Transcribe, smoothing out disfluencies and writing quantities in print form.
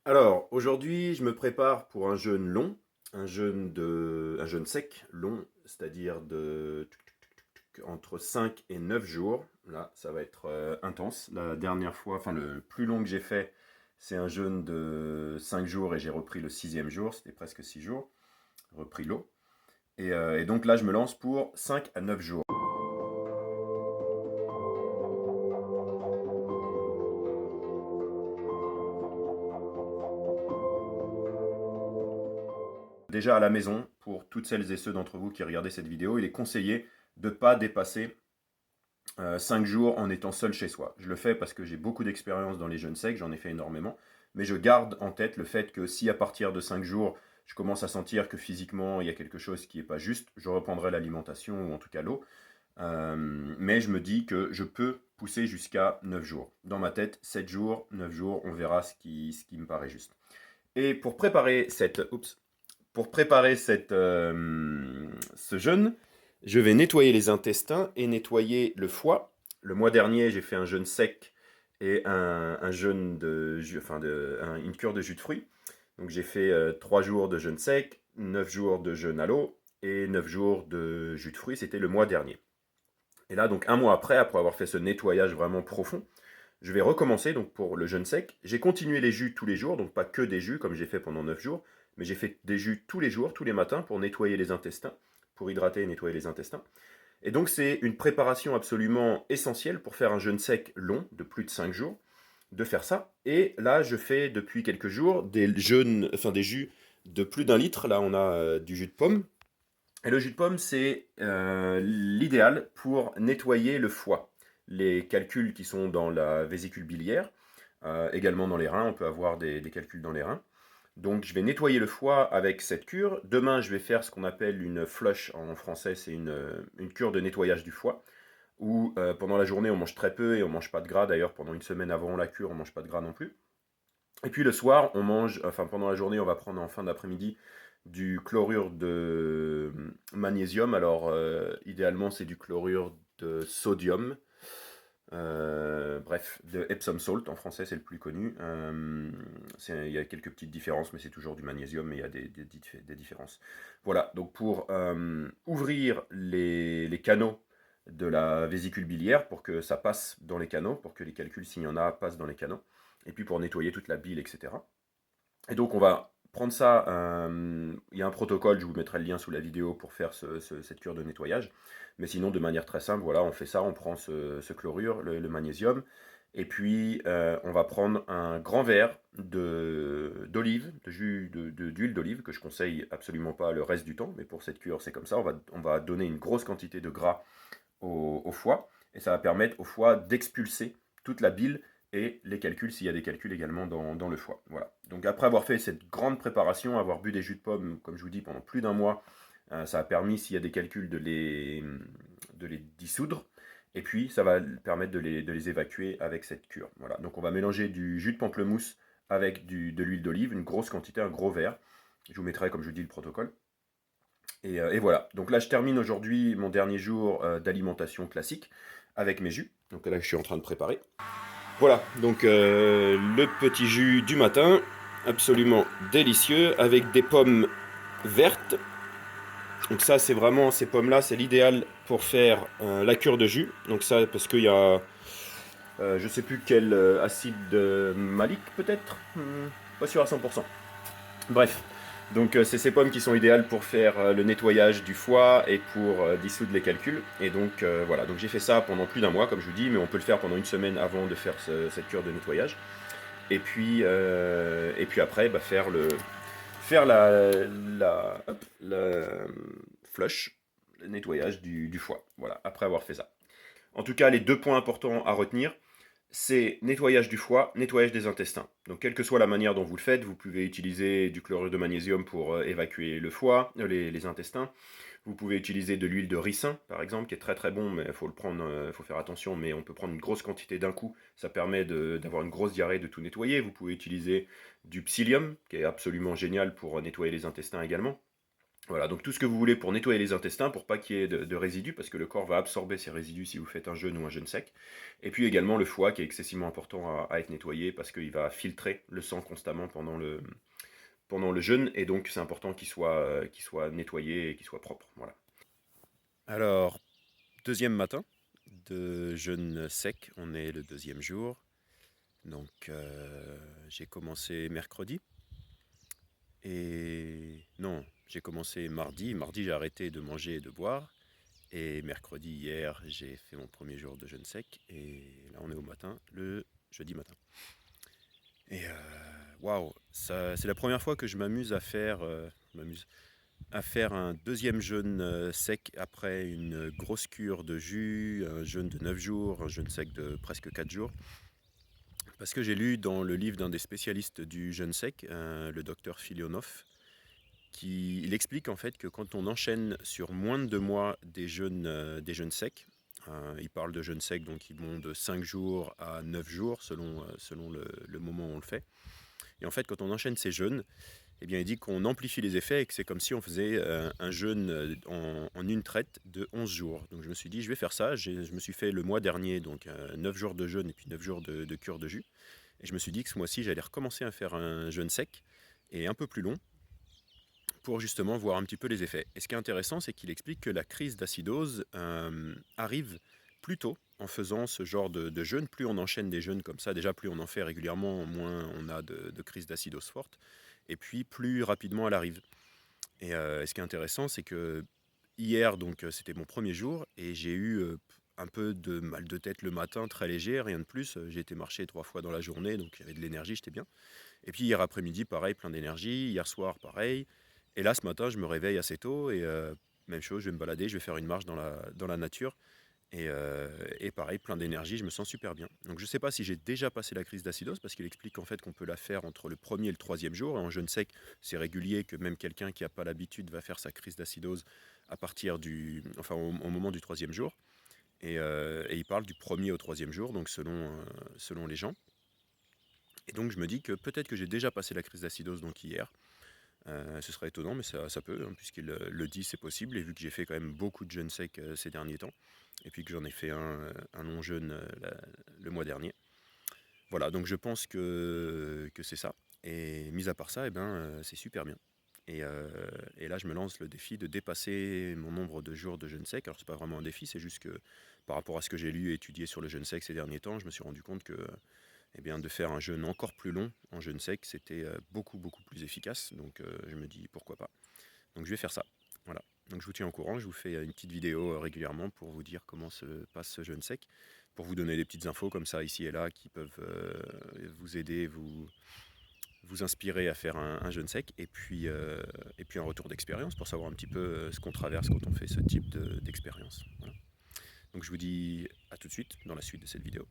Alors, aujourd'hui, je me prépare pour un jeûne long, un jeûne sec long, c'est-à-dire entre 5 et 9 jours. Là, ça va être intense. La dernière fois, enfin le plus long que j'ai fait, c'est un jeûne de 5 jours et j'ai repris le sixième jour, c'était presque 6 jours, repris l'eau. Et donc là, je me lance pour 5 à 9 jours. Déjà à la maison, pour toutes celles et ceux d'entre vous qui regardaient cette vidéo, il est conseillé de ne pas dépasser 5 jours en étant seul chez soi. Je le fais parce que j'ai beaucoup d'expérience dans les jeûnes secs, j'en ai fait énormément, mais je garde en tête le fait que si à partir de 5 jours, je commence à sentir que physiquement il y a quelque chose qui n'est pas juste, je reprendrai l'alimentation ou en tout cas l'eau. Mais je me dis que je peux pousser jusqu'à 9 jours. Dans ma tête, 7 jours, 9 jours, on verra ce qui me paraît juste. Et pour préparer ce jeûne, je vais nettoyer les intestins et nettoyer le foie. Le mois dernier, j'ai fait un jeûne sec et un jeûne de jus, une cure de jus de fruits. Donc j'ai fait 3 jours de jeûne sec, 9 jours de jeûne à l'eau et 9 jours de jus de fruits. C'était le mois dernier. Et là, donc un mois après avoir fait ce nettoyage vraiment profond, je vais recommencer donc pour le jeûne sec. J'ai continué les jus tous les jours, donc pas que des jus comme j'ai fait pendant 9 jours, mais j'ai fait des jus tous les jours, tous les matins pour nettoyer les intestins, pour hydrater et nettoyer les intestins. Et donc c'est une préparation absolument essentielle pour faire un jeûne sec long de plus de 5 jours, de faire ça. Et là, je fais depuis quelques jours des jus de plus d'un litre. Là, on a du jus de pomme. Et le jus de pomme, c'est l'idéal pour nettoyer le foie. Les calculs qui sont dans la vésicule biliaire, également dans les reins, on peut avoir des calculs dans les reins. Donc je vais nettoyer le foie avec cette cure. Demain, je vais faire ce qu'on appelle une flush en français, c'est une cure de nettoyage du foie, où pendant la journée, on mange très peu et on mange pas de gras. D'ailleurs, pendant une semaine avant la cure, on mange pas de gras non plus. Et puis le soir, pendant la journée, on va prendre en fin d'après-midi du chlorure de magnésium. Alors, idéalement, c'est du chlorure de sodium. Bref, de Epsom salt, en français, c'est le plus connu. Il y a quelques petites différences, mais c'est toujours du magnésium, mais il y a des différences. Voilà, donc pour ouvrir les canaux de la vésicule biliaire, pour que ça passe dans les canaux, pour que les calculs, s'il y en a, passent dans les canaux, et puis pour nettoyer toute la bile, etc. Et donc on va prendre ça, il y a un protocole, je vous mettrai le lien sous la vidéo pour faire cette cure de nettoyage. Mais sinon, de manière très simple, voilà, on fait ça, on prend ce chlorure, le magnésium, et puis on va prendre un grand verre d'olive, de jus d'huile d'olive, que je conseille absolument pas le reste du temps, mais pour cette cure, c'est comme ça, on va donner une grosse quantité de gras au foie, et ça va permettre au foie d'expulser toute la bile et les calculs, s'il y a des calculs également dans le foie. Voilà. Donc après avoir fait cette grande préparation, avoir bu des jus de pomme, comme je vous dis, pendant plus d'un mois, ça a permis, s'il y a des calculs, de les dissoudre. Et puis, ça va permettre de les évacuer avec cette cure. Voilà. Donc on va mélanger du jus de pamplemousse avec de l'huile d'olive, une grosse quantité, un gros verre. Je vous mettrai, comme je vous dis, le protocole. Et voilà. Donc là, je termine aujourd'hui mon dernier jour d'alimentation classique avec mes jus. Donc là, je suis en train de préparer. Voilà, donc le petit jus du matin, absolument délicieux, avec des pommes vertes. Donc ça, c'est vraiment, ces pommes-là, c'est l'idéal pour faire la cure de jus. Donc ça, parce qu'il y a, je sais plus quel acide malique peut-être. Pas sûr à 100%. Bref, donc c'est ces pommes qui sont idéales pour faire le nettoyage du foie et pour dissoudre les calculs. Et donc voilà, donc j'ai fait ça pendant plus d'un mois, comme je vous dis, mais on peut le faire pendant une semaine avant de faire cette cure de nettoyage. Et puis après, faire la flush, le nettoyage du foie. Voilà, après avoir fait ça. En tout cas, les deux points importants à retenir, c'est nettoyage du foie, nettoyage des intestins. Donc, quelle que soit la manière dont vous le faites, vous pouvez utiliser du chlorure de magnésium pour évacuer le foie, les intestins. Vous pouvez utiliser de l'huile de ricin, par exemple, qui est très très bon, mais il faut le prendre, faut faire attention, mais on peut prendre une grosse quantité d'un coup. Ça permet d'avoir une grosse diarrhée, de tout nettoyer. Vous pouvez utiliser du psyllium, qui est absolument génial pour nettoyer les intestins également. Voilà, donc tout ce que vous voulez pour nettoyer les intestins, pour pas qu'il y ait de résidus, parce que le corps va absorber ces résidus si vous faites un jeûne ou un jeûne sec. Et puis également le foie qui est excessivement important à être nettoyé parce qu'il va filtrer le sang constamment pendant le jeûne, et donc c'est important qu'il soit nettoyé et qu'il soit propre. Voilà. Alors, deuxième matin de jeûne sec, on est le deuxième jour. Donc j'ai commencé mercredi. Et non, j'ai commencé mardi. Mardi, j'ai arrêté de manger et de boire. Et mercredi, hier, j'ai fait mon premier jour de jeûne sec. Et là, on est au matin, le jeudi matin. Et waouh, c'est la première fois que je m'amuse à faire un deuxième jeûne sec après une grosse cure de jus, un jeûne de 9 jours, un jeûne sec de presque 4 jours. Parce que j'ai lu dans le livre d'un des spécialistes du jeûne sec, le docteur Filionov, il explique en fait que quand on enchaîne sur moins de 2 mois des jeûnes secs, il parle de jeûnes secs donc qui vont de 5 jours à 9 jours selon le moment où on le fait. Et en fait, quand on enchaîne ces jeûnes, eh bien, il dit qu'on amplifie les effets et que c'est comme si on faisait un jeûne en une traite de 11 jours. Donc je me suis dit, je vais faire ça. Je me suis fait le mois dernier, donc 9 jours de jeûne et puis 9 jours de cure de jus. Et je me suis dit que ce mois-ci, j'allais recommencer à faire un jeûne sec et un peu plus long pour justement voir un petit peu les effets. Et ce qui est intéressant, c'est qu'il explique que la crise d'acidose arrive plus tôt en faisant ce genre de jeûne. Plus on enchaîne des jeûnes comme ça, déjà plus on en fait régulièrement, moins on a de crise d'acidose forte. Et puis plus rapidement elle arrive. Et ce qui est intéressant, c'est que hier, donc c'était mon premier jour, et j'ai eu un peu de mal de tête le matin, très léger, rien de plus. J'ai été marcher 3 fois dans la journée, donc il y avait de l'énergie, j'étais bien. Et puis hier après-midi, pareil, plein d'énergie. Hier soir, pareil. Et là, ce matin, je me réveille assez tôt et même chose, je vais me balader, je vais faire une marche dans la nature. Et pareil, plein d'énergie, je me sens super bien. Donc je ne sais pas si j'ai déjà passé la crise d'acidose, parce qu'il explique en fait qu'on peut la faire entre le premier et le troisième jour. Et en jeûne sec, c'est régulier que même quelqu'un qui n'a pas l'habitude va faire sa crise d'acidose à partir au moment du troisième jour. Et il parle du premier au troisième jour, donc selon les gens. Et donc je me dis que peut-être que j'ai déjà passé la crise d'acidose donc hier. Ce serait étonnant, mais ça peut, hein, puisqu'il le dit, c'est possible. Et vu que j'ai fait quand même beaucoup de jeûnes secs ces derniers temps, et puis que j'en ai fait un long jeûne le mois dernier. Voilà, donc je pense que c'est ça. Et mis à part ça, eh ben, c'est super bien. Et là, je me lance le défi de dépasser mon nombre de jours de jeûne sec. Alors, c'est pas vraiment un défi, c'est juste que par rapport à ce que j'ai lu et étudié sur le jeûne sec ces derniers temps, je me suis rendu compte que eh bien, de faire un jeûne encore plus long en jeûne sec, c'était beaucoup, beaucoup plus efficace. Donc, je me dis pourquoi pas. Donc, je vais faire ça. Voilà. Donc, je vous tiens au courant. Je vous fais une petite vidéo régulièrement pour vous dire comment se passe ce jeûne sec, pour vous donner des petites infos comme ça ici et là qui peuvent vous aider, vous inspirer à faire un jeûne sec, et puis un retour d'expérience pour savoir un petit peu ce qu'on traverse quand on fait ce type d'expérience. Voilà. Donc je vous dis à tout de suite dans la suite de cette vidéo.